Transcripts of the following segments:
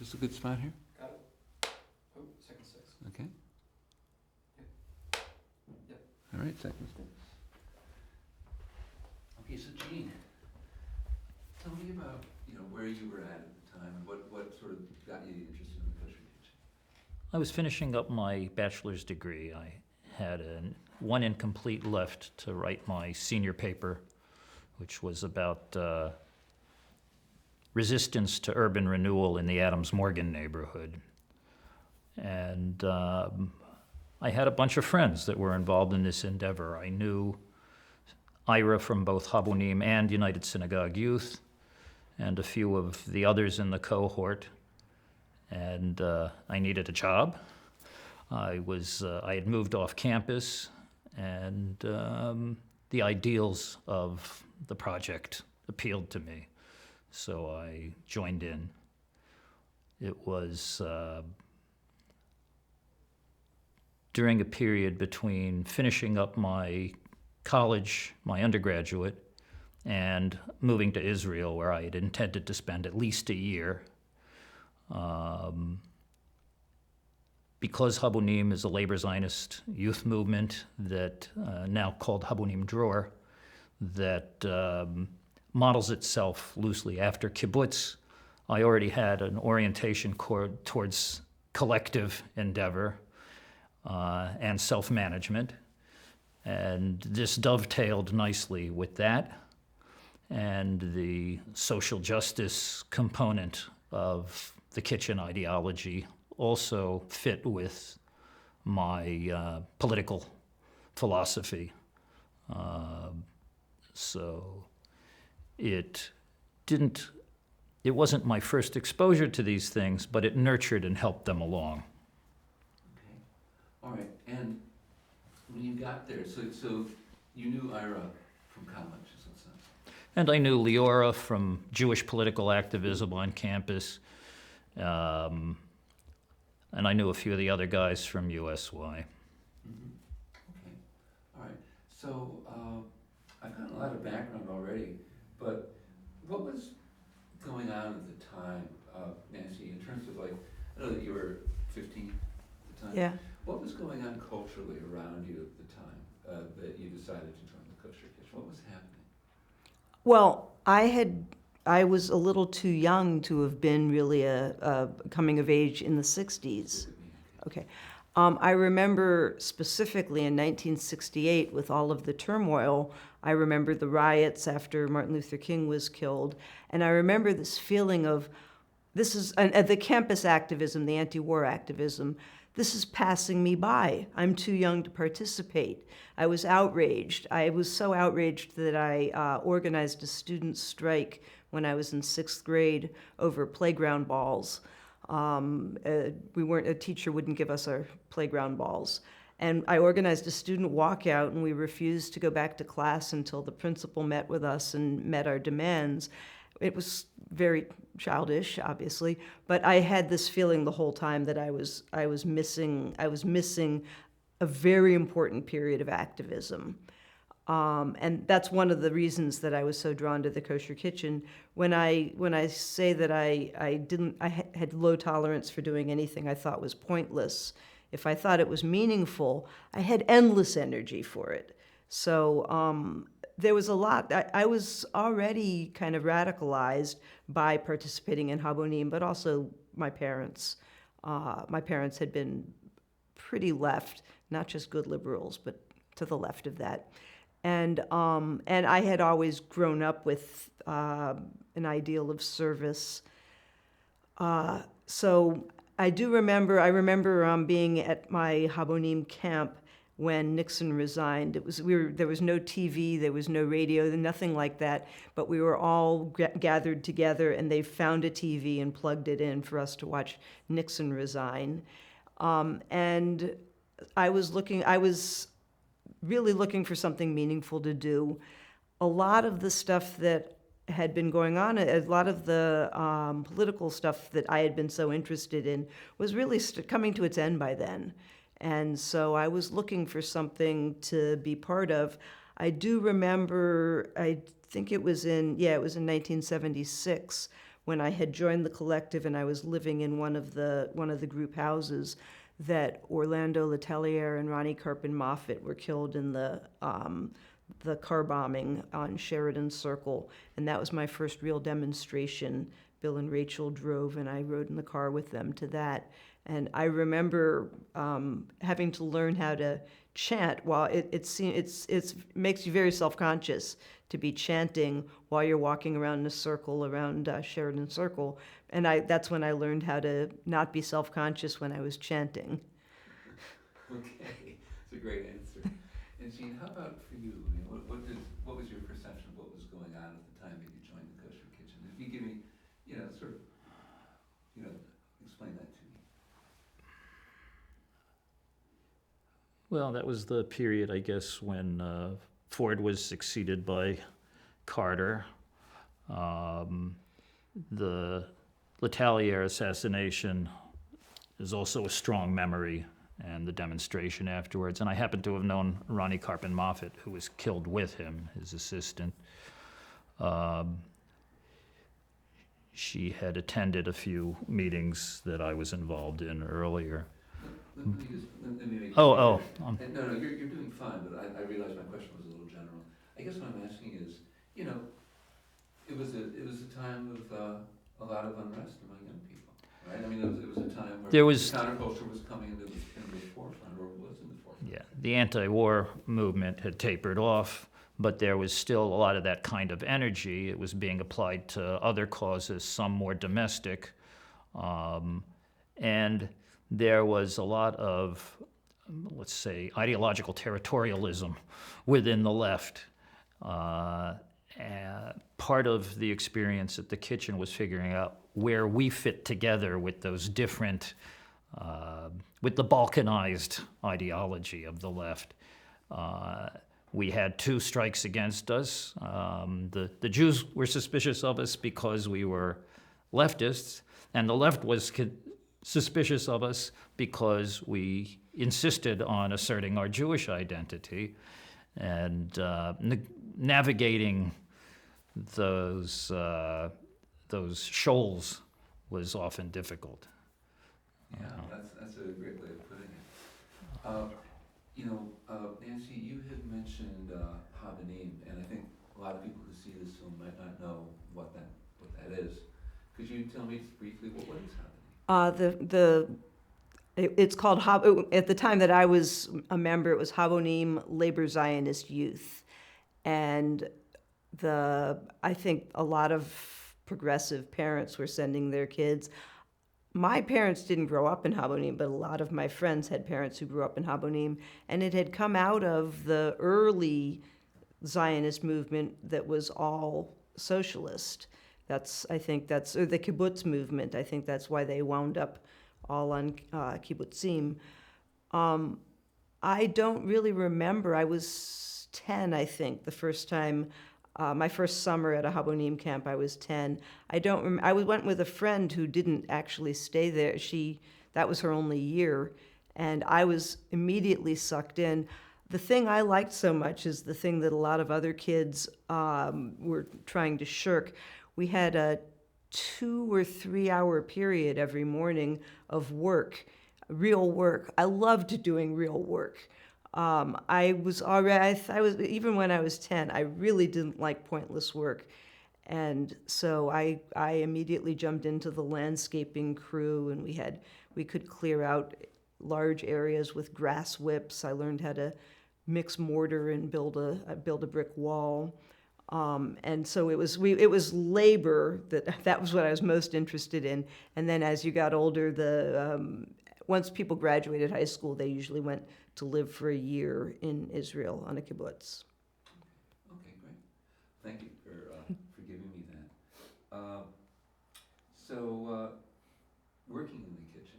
this a good spot here? Got it. Oh, second six. Okay. Yep. All right, second six. Okay, so Gene, tell me about, where you were at the time and what sort of got you interested in the Kosher Kitchen? I was finishing up my bachelor's degree. I had one incomplete left to write my senior paper, which was about resistance to urban renewal in the Adams-Morgan neighborhood. And I had a bunch of friends that were involved in this endeavor. I knew Ira from both Habonim and United Synagogue Youth, and a few of the others in the cohort. And I needed a job. I had moved off campus, and the ideals of the project appealed to me. So I joined in. It was during a period between finishing up my college, my undergraduate, and moving to Israel, where I had intended to spend at least a year. Because Habonim is a labor Zionist youth movement that now called Habonim Dror, that models itself loosely after kibbutz, I already had an orientation towards collective endeavor and self-management, and this dovetailed nicely with that, and the social justice component of the kitchen ideology also fit with my political philosophy. So it wasn't my first exposure to these things, but it nurtured and helped them along. Okay. All right. And when you got there, so you knew Ira from college, is that so? And I knew Leora from Jewish political activism on campus. And I knew a few of the other guys from USY. Mm-hmm. Okay. All right. So I've got a lot of background already, but what was going on at the time, Nancy, in terms of I know that you were 15 at the time. Yeah. What was going on culturally around you at the time that you decided to join the Kosher Kitchen? What was happening? Well, I was a little too young to have been really a coming of age in the 60s. Okay. I remember specifically in 1968 with all of the turmoil, I remember the riots after Martin Luther King was killed, and I remember this feeling of the campus activism, the anti-war activism, this is passing me by. I'm too young to participate. I was outraged. I was so outraged that I organized a student strike when I was in 6th grade over playground balls. A teacher wouldn't give us our playground balls. And I organized a student walkout, and we refused to go back to class until the principal met with us and met our demands. It was very childish, obviously, but I had this feeling the whole time that I was missing a very important period of activism. And that's one of the reasons that I was so drawn to the Kosher Kitchen. When I say that I had low tolerance for doing anything I thought was pointless, if I thought it was meaningful, I had endless energy for it. So there was a lot. I was already kind of radicalized by participating in Habonim, but also my parents. My parents had been pretty left, not just good liberals, but to the left of that. And I had always grown up with an ideal of service. So I remember being at my Habonim camp when Nixon resigned. There was no TV, there was no radio, nothing like that, but we were all gathered together, and they found a TV and plugged it in for us to watch Nixon resign. And I was really looking for something meaningful to do. A lot of the stuff that had been going on, a lot of the political stuff that I had been so interested in was really coming to its end by then. And so I was looking for something to be part of. I do remember, I think it was in 1976, when I had joined the collective and I was living in one of the group houses, that Orlando Letelier and Ronnie Carpin Moffett were killed in the car bombing on Sheridan Circle, and that was my first real demonstration. Bill and Rachel drove, and I rode in the car with them to that. And I remember having to learn how to chant while it makes you very self-conscious to be chanting while you're walking around in a circle around Sheridan Circle. And that's when I learned how to not be self-conscious when I was chanting. Okay, it's a great answer. And Jean, how about for you? I mean, what was your perception of what was going on at the time that you joined the Kosher Kitchen? If you give me, sort of, explain that to me. Well, that was the period, I guess, when Ford was succeeded by Carter. The Letelier assassination is also a strong memory, and the demonstration afterwards. And I happen to have known Ronnie Carpin Moffett, who was killed with him, his assistant. She had attended a few meetings that I was involved in earlier. Let me make No, you're doing fine, but I realize my question was a little general. I guess what I'm asking is, it was a time of a lot of unrest among young people, right? I mean, it was a time where the counterculture was coming into the forefront, or was in the forefront. Yeah, the anti-war movement had tapered off, but there was still a lot of that kind of energy. It was being applied to other causes, some more domestic, and there was a lot of, let's say, ideological territorialism within the left. Part of the experience at the kitchen was figuring out where we fit together with those different, with the balkanized ideology of the left. We had 2 strikes against us. The Jews were suspicious of us because we were leftists, and the left was suspicious of us because we insisted on asserting our Jewish identity, and navigating those shoals was often difficult. Yeah, that's a great way of putting it. Nancy, you had mentioned Habanim, and I think a lot of people who see this film might not know what that is. Could you tell me briefly what is Habanim? It's called at the time that I was a member, it was Habonim Labor Zionist Youth, and I think a lot of progressive parents were sending their kids. My parents didn't grow up in Habonim, but a lot of my friends had parents who grew up in Habonim, and it had come out of the early Zionist movement that was all socialist. Or the kibbutz movement. I think that's why they wound up all on kibbutzim. I don't really remember. I was 10, I think, the first time. My first summer at a Habonim camp, I was 10. I went with a friend who didn't actually stay there. That was her only year, and I was immediately sucked in. The thing I liked so much is the thing that a lot of other kids were trying to shirk. We had a 2 or 3 hour period every morning of work, real work. I loved doing real work. I was even when I was 10, I really didn't like pointless work. And so I immediately jumped into the landscaping crew, and we could clear out large areas with grass whips. I learned how to mix mortar and build a brick wall. And so it was labor that was what I was most interested in. And then as you got older, once people graduated high school, they usually went to live for a year in Israel on a kibbutz. Okay, great. Thank you for giving me that. So working in the kitchen.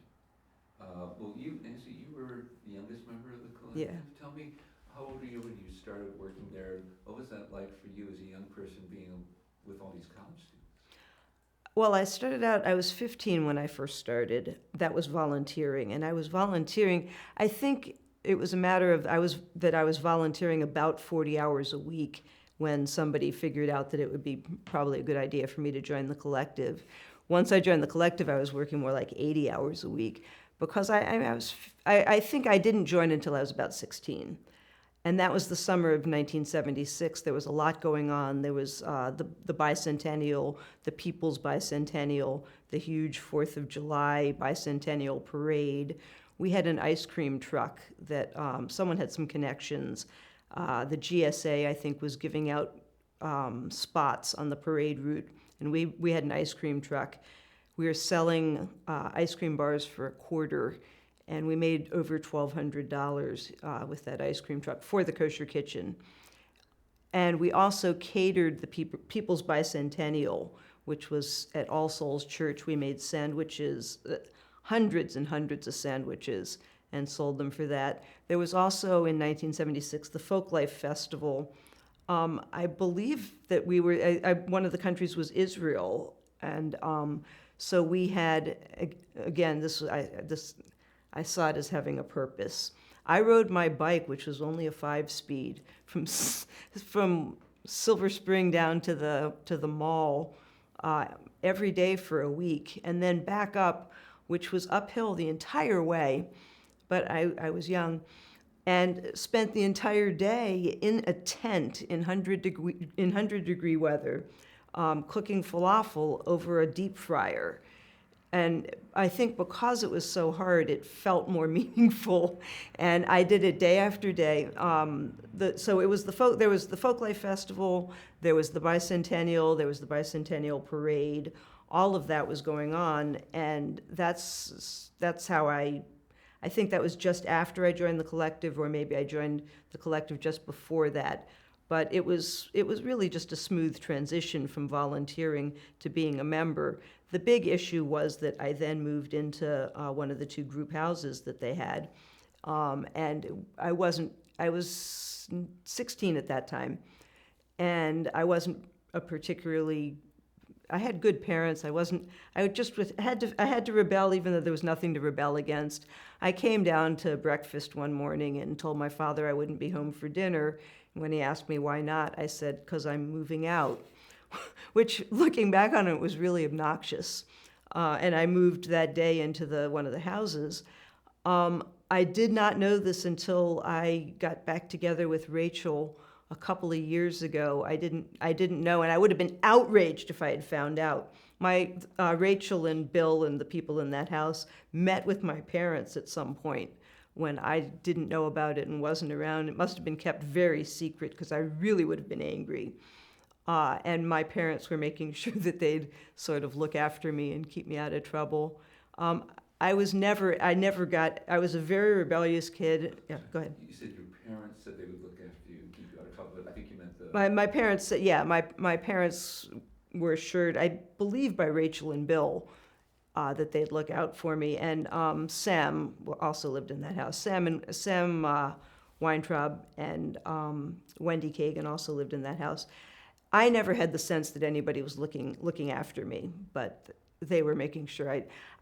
Well, Nancy, you were the youngest member of the collective. Yeah. Tell me, how old were you when you started working there? What was that like for you as a young person being with all these college students? Well, I was 15 when I first started. That was volunteering, and I was volunteering. I think it was a matter of I was volunteering about 40 hours a week when somebody figured out that it would be probably a good idea for me to join the collective. Once I joined the collective, I was working more like 80 hours a week because I think I didn't join until I was about 16. And that was the summer of 1976. There was a lot going on. There was the bicentennial, the People's Bicentennial, the huge 4th of July bicentennial parade. We had an ice cream truck that someone had some connections. The GSA, I think, was giving out spots on the parade route, and we had an ice cream truck. We were selling ice cream bars for a quarter, and we made over $1,200 with that ice cream truck for the Kosher Kitchen. And we also catered the People's Bicentennial, which was at All Souls Church. We made sandwiches, hundreds and hundreds of sandwiches, and sold them for that. There was also, in 1976, the Folklife Festival. I believe that we were, one of the countries was Israel, and so we had, again, I saw it as having a purpose. I rode my bike, which was only a 5-speed, from Silver Spring down to the mall every day for a week, and then back up, which was uphill the entire way. But I was young, and spent the entire day in a tent in 100-degree weather, cooking falafel over a deep fryer. And I think because it was so hard, it felt more meaningful. And I did it day after day. So it was there was the Folklife Festival, there was the Bicentennial, there was the Bicentennial Parade. All of that was going on, and that's how I think that was just after I joined the collective, or maybe I joined the collective just before that. But it was really just a smooth transition from volunteering to being a member. The big issue was that I then moved into one of the 2 group houses that they had. And I was 16 at that time. And I wasn't I had good parents. I had to rebel even though there was nothing to rebel against. I came down to breakfast one morning and told my father I wouldn't be home for dinner. When he asked me why not, I said, because I'm moving out, which, looking back on it, was really obnoxious. And I moved that day into one of the houses. I did not know this until I got back together with Rachel a couple of years ago. I didn't know, and I would have been outraged if I had found out. My Rachel and Bill and the people in that house met with my parents at some point when I didn't know about it and wasn't around. It must have been kept very secret because I really would have been angry. And my parents were making sure that they'd sort of look after me and keep me out of trouble. I was a very rebellious kid. Yeah, go ahead. You said your parents said they would look after you and keep you out of trouble, but I think you meant My parents said, yeah, my parents were assured, I believe by Rachel and Bill, that they'd look out for me. And Sam also lived in that house. Sam Weintraub and Wendy Kagan also lived in that house. I never had the sense that anybody was looking after me, but they were making sure.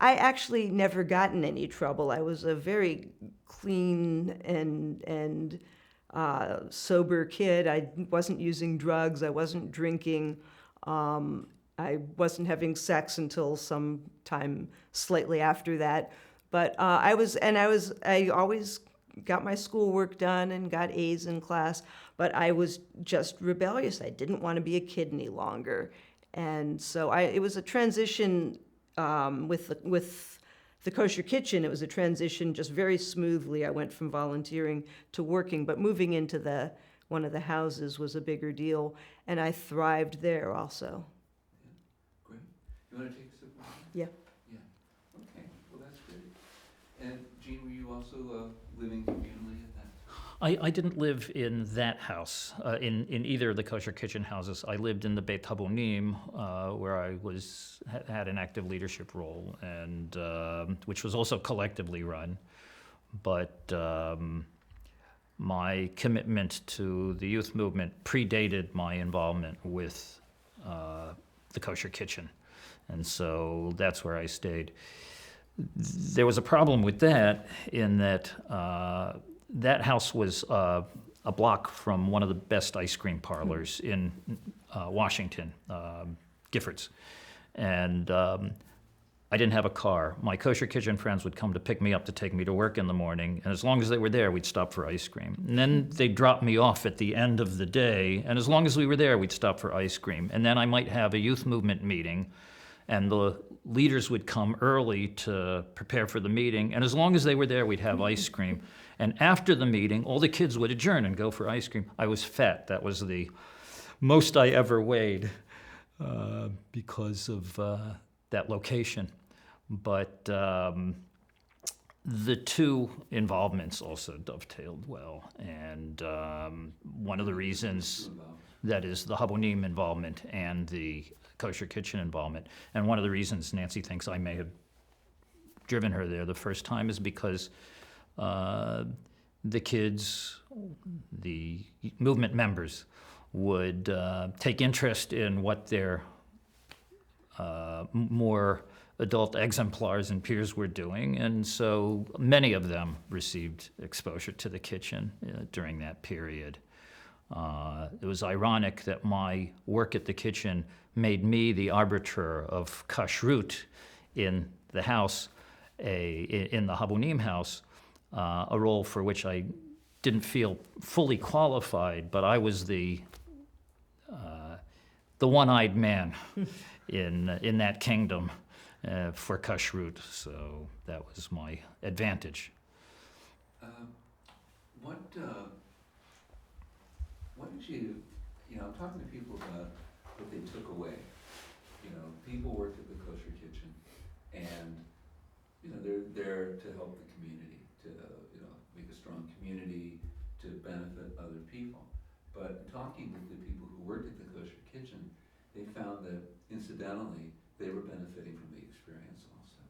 I actually never got in any trouble. I was a very clean and sober kid. I wasn't using drugs. I wasn't drinking. I wasn't having sex until some time slightly after that. But I always got my schoolwork done and got A's in class, but I was just rebellious. I didn't want to be a kid any longer. And so it was a transition with the Kosher Kitchen. It was a transition just very smoothly. I went from volunteering to working, but moving into one of the houses was a bigger deal, and I thrived there also. Great. You want to take a sip? Yeah. Yeah. Okay. Well, that's great. And Jean, were you also living communally at that time? I didn't live in that house, in either of the Kosher Kitchen houses. I lived in the Beit Habonim, where I had an active leadership role, and which was also collectively run. But my commitment to the youth movement predated my involvement with the Kosher Kitchen, and so that's where I stayed. There was a problem with that in that that house was a a block from one of the best ice cream parlors in Washington, Giffords. And I didn't have a car. My Kosher Kitchen friends would come to pick me up to take me to work in the morning, and as long as they were there, we'd stop for ice cream. And then they'd drop me off at the end of the day, and as long as we were there, we'd stop for ice cream. And then I might have a youth movement meeting, and the leaders would come early to prepare for the meeting, and as long as they were there, we'd have ice cream. And after the meeting, all the kids would adjourn and go for ice cream. I was fat. That was the most I ever weighed because of that location. But the two involvements also dovetailed well. And one of the reasons, that is the Habonim involvement and the Kosher Kitchen involvement. And one of the reasons Nancy thinks I may have driven her there the first time is because the kids, the movement members, would take interest in what their more adult exemplars and peers were doing, and so many of them received exposure to the kitchen during that period. It was ironic that my work at the kitchen made me the arbiter of kashrut in the house, in the Habonim house, a role for which I didn't feel fully qualified, but I was the one-eyed man in that kingdom for kashrut, so that was my advantage. What did you I'm talking to people about what they took away. People worked at the Kosher Kitchen, and they're there to help the community, to make a strong community, to benefit other people. But talking with the people who worked at the Kosher Kitchen, they found that incidentally they were benefiting from the experience also.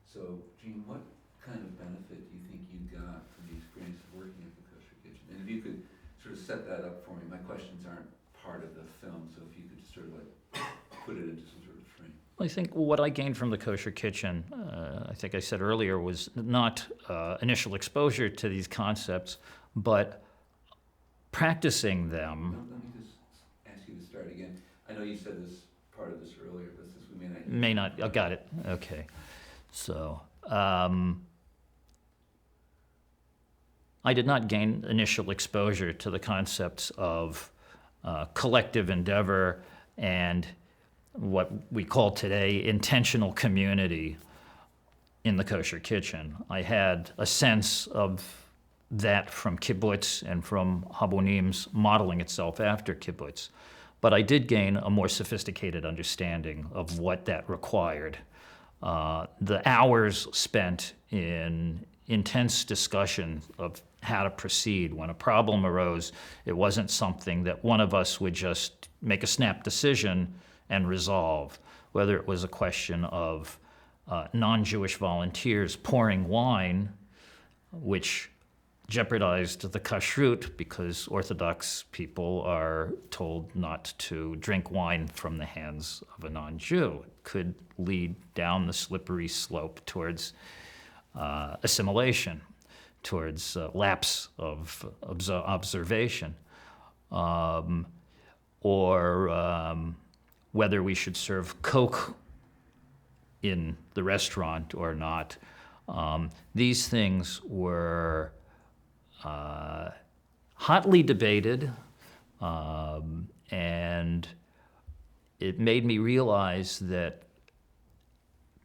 So, Jean, what kind of benefit do you think you got from the experience of working at the Kosher Kitchen? And if you could sort of set that up for me. My questions aren't part of the film, so if you could sort of like put it into some sort of frame. I think what I gained from the Kosher Kitchen, I think I said earlier, was not initial exposure to these concepts, but practicing them. Let me just ask you to start again. I know you said this part of this earlier, but since we may not... May not, oh, got it, okay. So, I did not gain initial exposure to the concepts of collective endeavor and what we call today intentional community in the Kosher Kitchen. I had a sense of that from kibbutz and from Habonim's modeling itself after kibbutz. But I did gain a more sophisticated understanding of what that required. The hours spent in intense discussion of how to proceed. When a problem arose, it wasn't something that one of us would just make a snap decision and resolve. Whether it was a question of non-Jewish volunteers pouring wine, which jeopardized the kashrut because Orthodox people are told not to drink wine from the hands of a non-Jew. It could lead down the slippery slope towards assimilation, towards lapse of observation, or whether we should serve Coke in the restaurant or not. These things were hotly debated, and it made me realize that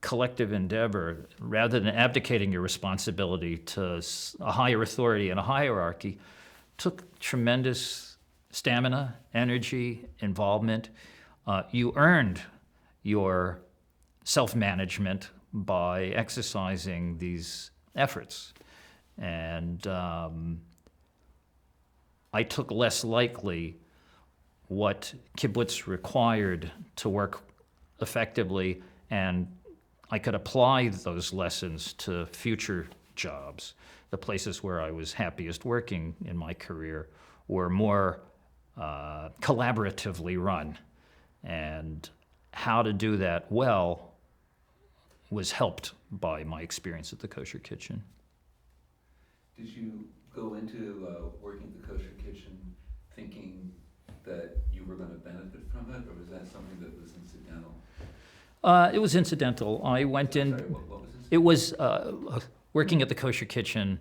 collective endeavor, rather than abdicating your responsibility to a higher authority and a hierarchy, took tremendous stamina, energy, involvement. You earned your self-management by exercising these efforts. And I took less likely what kibbutz required to work effectively, and I could apply those lessons to future jobs. The places where I was happiest working in my career were more collaboratively run. And how to do that well was helped by my experience at the Kosher Kitchen. Did you go into working at the Kosher Kitchen thinking that you were going to benefit from it, or was that something that was incidental? It was incidental. I went in. Sorry, what was this? It was working at the Kosher Kitchen.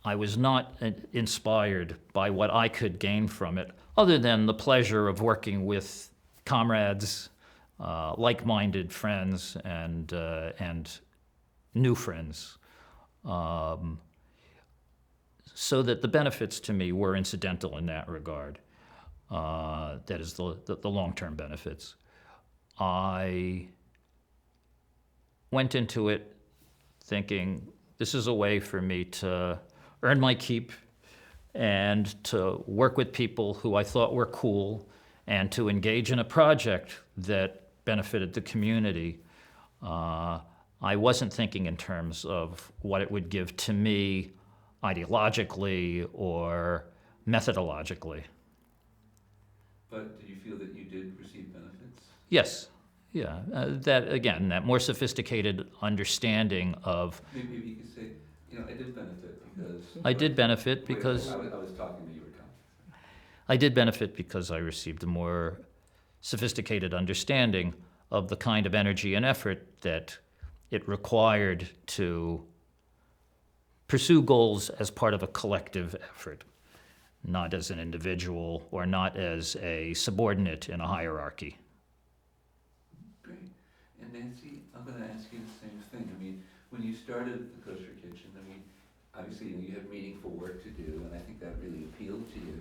I was not inspired by what I could gain from it, other than the pleasure of working with comrades, like-minded friends, and new friends. So that the benefits to me were incidental in that regard. That is the long-term benefits. I went into it thinking this is a way for me to earn my keep and to work with people who I thought were cool and to engage in a project that benefited the community. I wasn't thinking in terms of what it would give to me ideologically or methodologically. But did you feel that you did receive benefits? Yes, yeah. That more sophisticated understanding of. Maybe you could say, I did benefit because. I did benefit Wait, because. I was talking to you were talking. I did benefit because I received a more sophisticated understanding of the kind of energy and effort that it required to pursue goals as part of a collective effort, not as an individual or not as a subordinate in a hierarchy. Great. And Nancy, I'm going to ask you the same thing. I mean, when you started the Kosher Kitchen, obviously you had meaningful work to do, and I think that really appealed to you.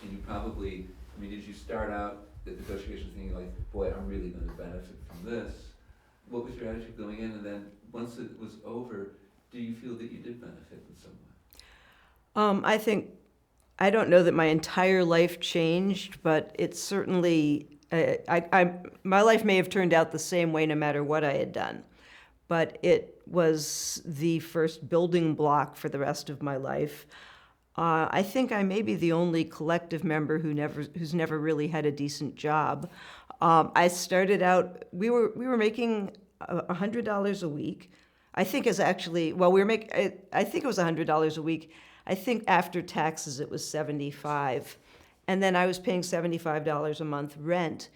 And you probably, did you start out at the Kosher Kitchen thinking like, boy, I'm really going to benefit from this? What was your attitude going in? And then once it was over, do you feel that you did benefit in some way? I don't know that my entire life changed, but it certainly, my life may have turned out the same way no matter what I had done. But it was the first building block for the rest of my life. I think I may be the only collective member who's never really had a decent job. I started out, we were making $100 a week. I think is actually, well, I think it was $100 a week. I think after taxes it was $75. And then I was paying $75 a month rent.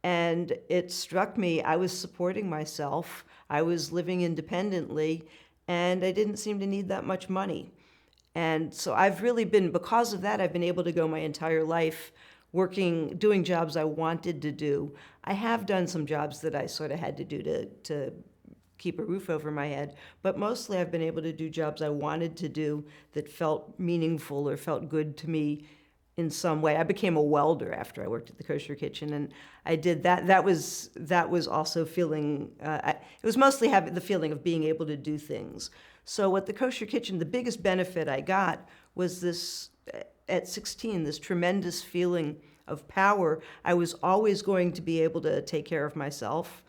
And it struck me, I was supporting myself. I was living independently, and I didn't seem to need that much money. And so because of that, I've been able to go my entire life doing jobs I wanted to do. I have done some jobs that I sort of had to do to keep a roof over my head, but mostly I've been able to do jobs I wanted to do that felt meaningful or felt good to me in some way. I became a welder after I worked at the Kosher Kitchen, and I did that. That was also feeling, it was mostly having the feeling of being able to do things. So at the Kosher Kitchen, the biggest benefit I got was this, at 16, this tremendous feeling of power. I was always going to be able to take care of myself.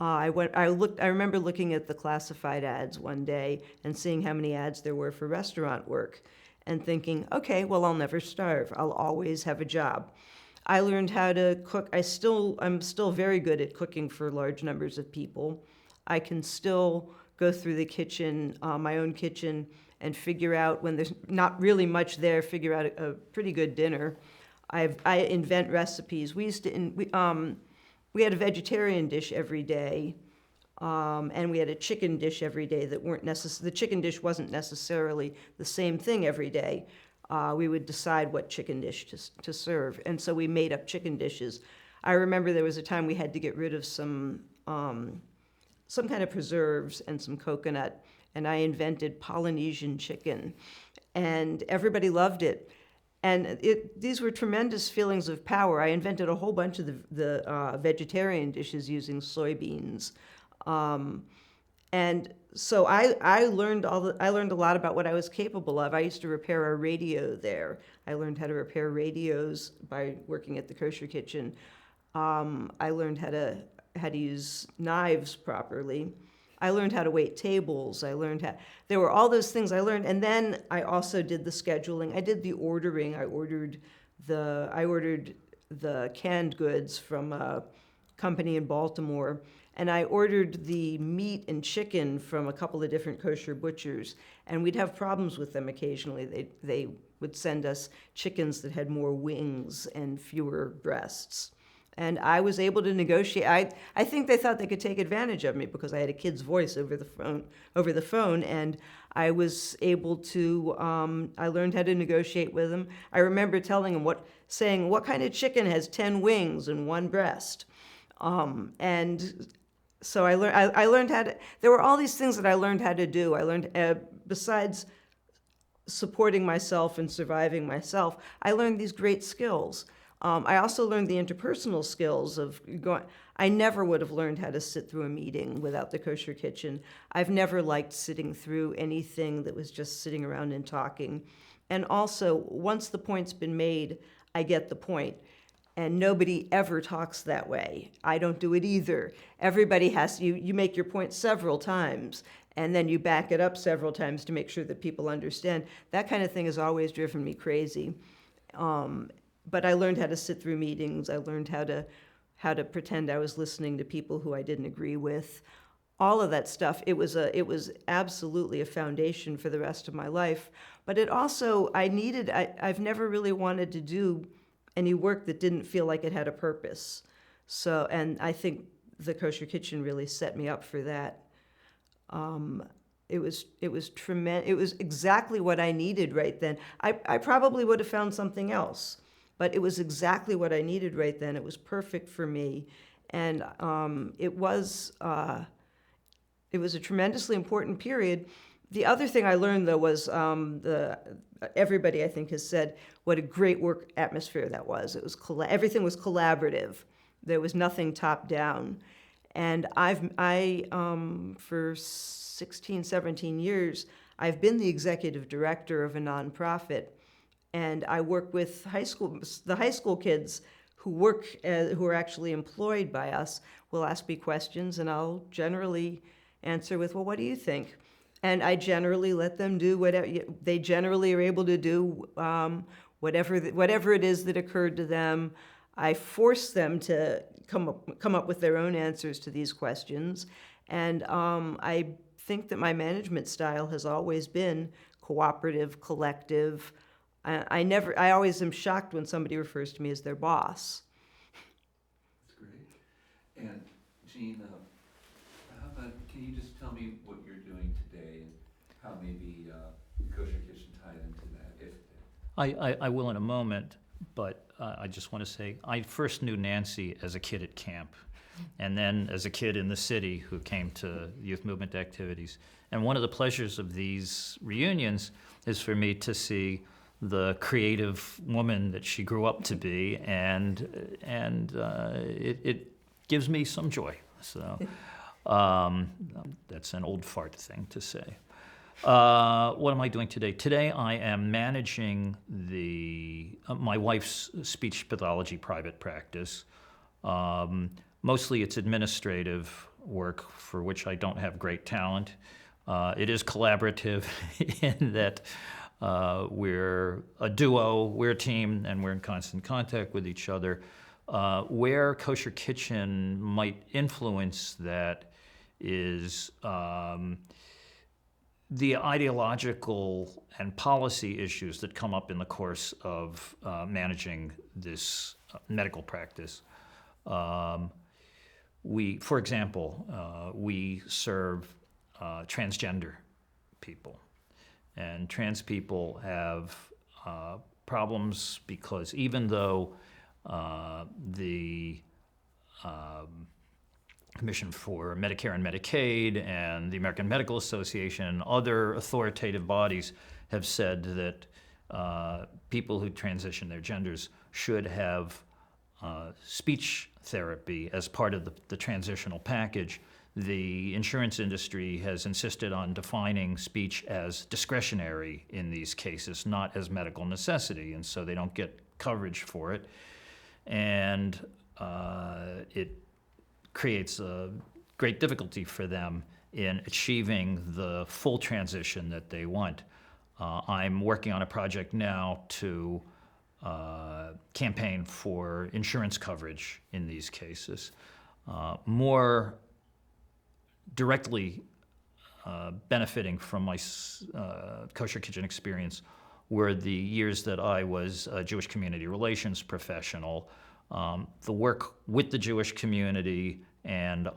I remember looking at the classified ads one day and seeing how many ads there were for restaurant work and thinking, okay, well, I'll never starve. I'll always have a job. I learned how to cook. I'm still very good at cooking for large numbers of people. I can still go through the kitchen, my own kitchen, and figure out when there's not really much there, figure out a pretty good dinner. I invent recipes. We had a vegetarian dish every day, and we had a chicken dish every day that weren't the chicken dish wasn't necessarily the same thing every day. We would decide what chicken dish to serve, and so we made up chicken dishes. I remember there was a time we had to get rid of some kind of preserves and some coconut, and I invented Polynesian chicken, and everybody loved it. And these were tremendous feelings of power. I invented a whole bunch of the vegetarian dishes using soybeans. And so I learned a lot about what I was capable of. I used to repair a radio there. I learned how to repair radios by working at the Kosher Kitchen. I learned how to use knives properly. I learned how to wait tables. There were all those things I learned. And then I also did the scheduling. I did the ordering. I ordered the canned goods from a company in Baltimore. and I ordered the meat and chicken from a couple of different kosher butchers, and we'd have problems with them occasionally. They would send us chickens that had more wings and fewer breasts. And I was able to negotiate. I think they thought they could take advantage of me because I had a kid's voice over the phone, and I was able to. I learned how to negotiate with them. I remember telling them saying what kind of chicken has 10 wings and 1 breast, and so I learned how to. There were all these things that I learned how to do. I learned besides supporting myself and surviving myself, I learned these great skills. I also learned the interpersonal skills of going. I never would have learned how to sit through a meeting without the Kosher Kitchen. I've never liked sitting through anything that was just sitting around and talking. And also, once the point's been made, I get the point. And nobody ever talks that way. I don't do it either. Everybody you make your point several times, and then you back it up several times to make sure that people understand. That kind of thing has always driven me crazy. But I learned how to sit through meetings. I learned how to pretend I was listening to people who I didn't agree with. All of that stuff. It was absolutely a foundation for the rest of my life. But it also, I've never really wanted to do any work that didn't feel like it had a purpose. So, and I think the Kosher Kitchen really set me up for that. It was tremendous. It was exactly what I needed right then. I probably would have found something else, but it was exactly what I needed right then. It was perfect for me, and it was a tremendously important period. The other thing I learned, though, was everybody, I think, has said what a great work atmosphere that was. It was everything was collaborative. There was nothing top down. And for 16, 17 years, I've been the executive director of a nonprofit, and I work with the high school kids who are actually employed by us will ask me questions, and I'll generally answer with, well, what do you think? And I generally let them do whatever. They generally are able to do whatever it is that occurred to them. I force them to come up with their own answers to these questions. And I think that my management style has always been cooperative, collective. I always am shocked when somebody refers to me as their boss. That's great. And Jean, can you just tell me what you're doing today and how maybe the Kosher Kitchen tied into that? I will in a moment, but I just want to say I first knew Nancy as a kid at camp, and then as a kid in the city who came to youth movement activities. And one of the pleasures of these reunions is for me to see the creative woman that she grew up to be, and it gives me some joy. So that's an old fart thing to say. What am I doing today? Today I am managing my wife's speech pathology private practice. Mostly it's administrative work for which I don't have great talent. It is collaborative in that we're a duo, we're a team, and we're in constant contact with each other. Where Kosher Kitchen might influence that is the ideological and policy issues that come up in the course of managing this medical practice. For example, we serve transgender people, and trans people have problems because even though the Commission for Medicare and Medicaid and the American Medical Association and other authoritative bodies have said that people who transition their genders should have speech therapy as part of the transitional package. The insurance industry has insisted on defining speech as discretionary in these cases, not as medical necessity, and so they don't get coverage for it. And it creates a great difficulty for them in achieving the full transition that they want. I'm working on a project now to campaign for insurance coverage in these cases. More directly benefiting from my Kosher Kitchen experience were the years that I was a Jewish community relations professional. The work with the Jewish community and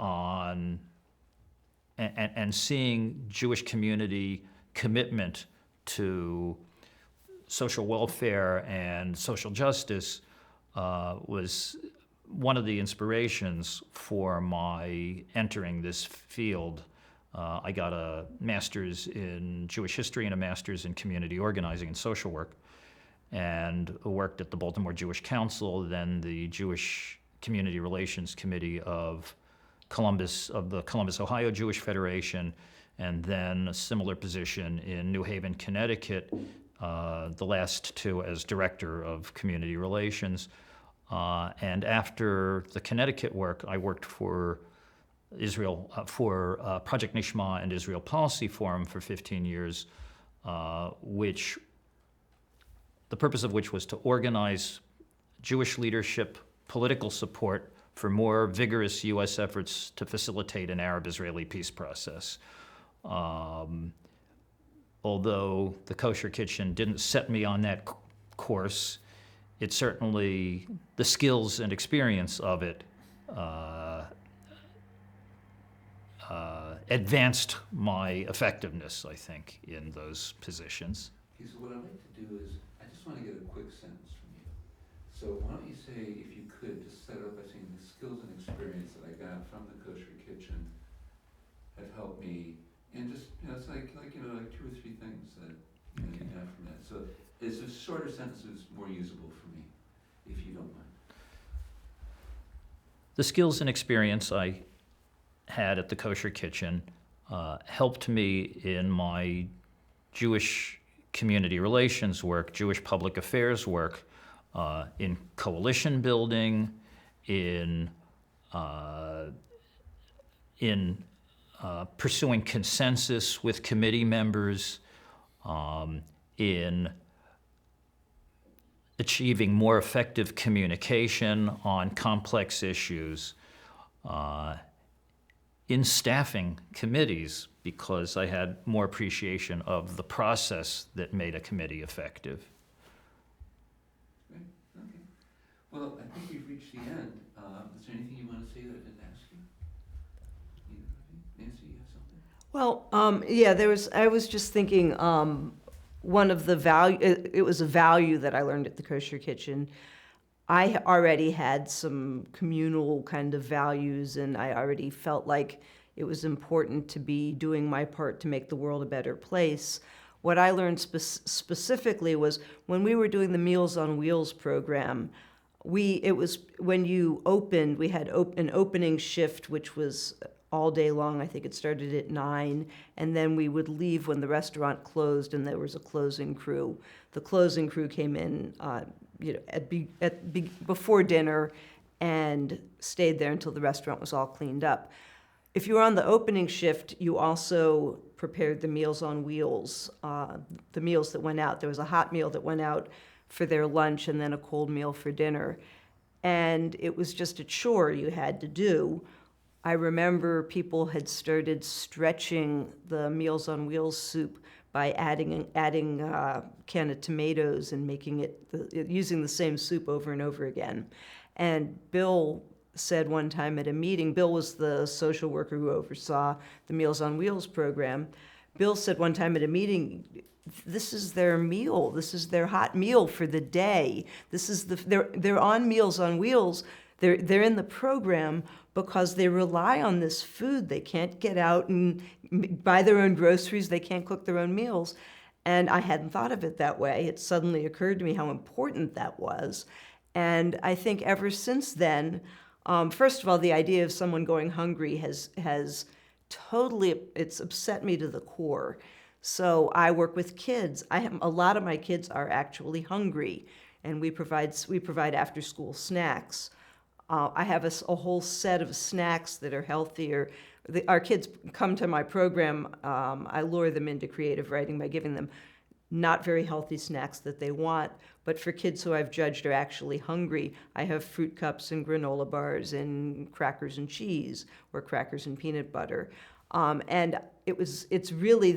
seeing Jewish community commitment to social welfare and social justice was one of the inspirations for my entering this field. I got a master's in Jewish history and a master's in community organizing and social work, and worked at the Baltimore Jewish Council, then the Jewish Community Relations Committee of the Columbus, Ohio Jewish Federation, and then a similar position in New Haven, Connecticut, the last two as director of community relations. And after the Connecticut work, I worked for Israel, for Project Nishma and Israel Policy Forum for 15 years, which the purpose of which was to organize Jewish leadership, political support for more vigorous U.S. efforts to facilitate an Arab-Israeli peace process. Although the Kosher Kitchen didn't set me on that course, it certainly, the skills and experience of it advanced my effectiveness, I think, in those positions. Okay, so what I'd like to do is, I just want to get a quick sentence from you. So why don't you say, if you could, just set up by saying the skills and experience that I got from the Kosher Kitchen have helped me, and just, it's like two or three things that you have from that. So it's a shorter sentence is more usable for me, if you don't mind. The skills and experience I had at the Kosher Kitchen helped me in my Jewish community relations work, Jewish public affairs work, in coalition building, in pursuing consensus with committee members, in achieving more effective communication on complex issues, in staffing committees, because I had more appreciation of the process that made a committee effective. Great, okay. Well, I think we've reached the end. Is there anything you want to say that I didn't ask you? Either of you? Nancy, you have something? I was just thinking, one of the value, it was a value that I learned at the Kosher Kitchen. I already had some communal kind of values, and I already felt like it was important to be doing my part to make the world a better place. What I learned specifically was when we were doing the Meals on Wheels program, it was when you opened, we had an opening shift, which was all day long. I think it started at 9, and then we would leave when the restaurant closed, and there was a closing crew. The closing crew came in, before dinner, and stayed there until the restaurant was all cleaned up. If you were on the opening shift, you also prepared the Meals on Wheels, the meals that went out. There was a hot meal that went out for their lunch, and then a cold meal for dinner. And it was just a chore you had to do. I remember people had started stretching the Meals on Wheels soup by adding a can of tomatoes and making it, using the same soup over and over again. And Bill said one time at a meeting, Bill was the social worker who oversaw the Meals on Wheels program. Bill said one time at a meeting, this is their meal. This is their hot meal for the day. They're on Meals on Wheels. They're in the program because they rely on this food. They can't get out and buy their own groceries. They can't cook their own meals. And I hadn't thought of it that way. It suddenly occurred to me how important that was. And I think ever since then, first of all, the idea of someone going hungry has totally, it's upset me to the core. So I work with kids. A lot of my kids are actually hungry, and we provide after school snacks. I have a whole set of snacks that are healthier. Our kids come to my program. I lure them into creative writing by giving them not very healthy snacks that they want, but for kids who I've judged are actually hungry, I have fruit cups and granola bars and crackers and cheese, or crackers and peanut butter. And it's really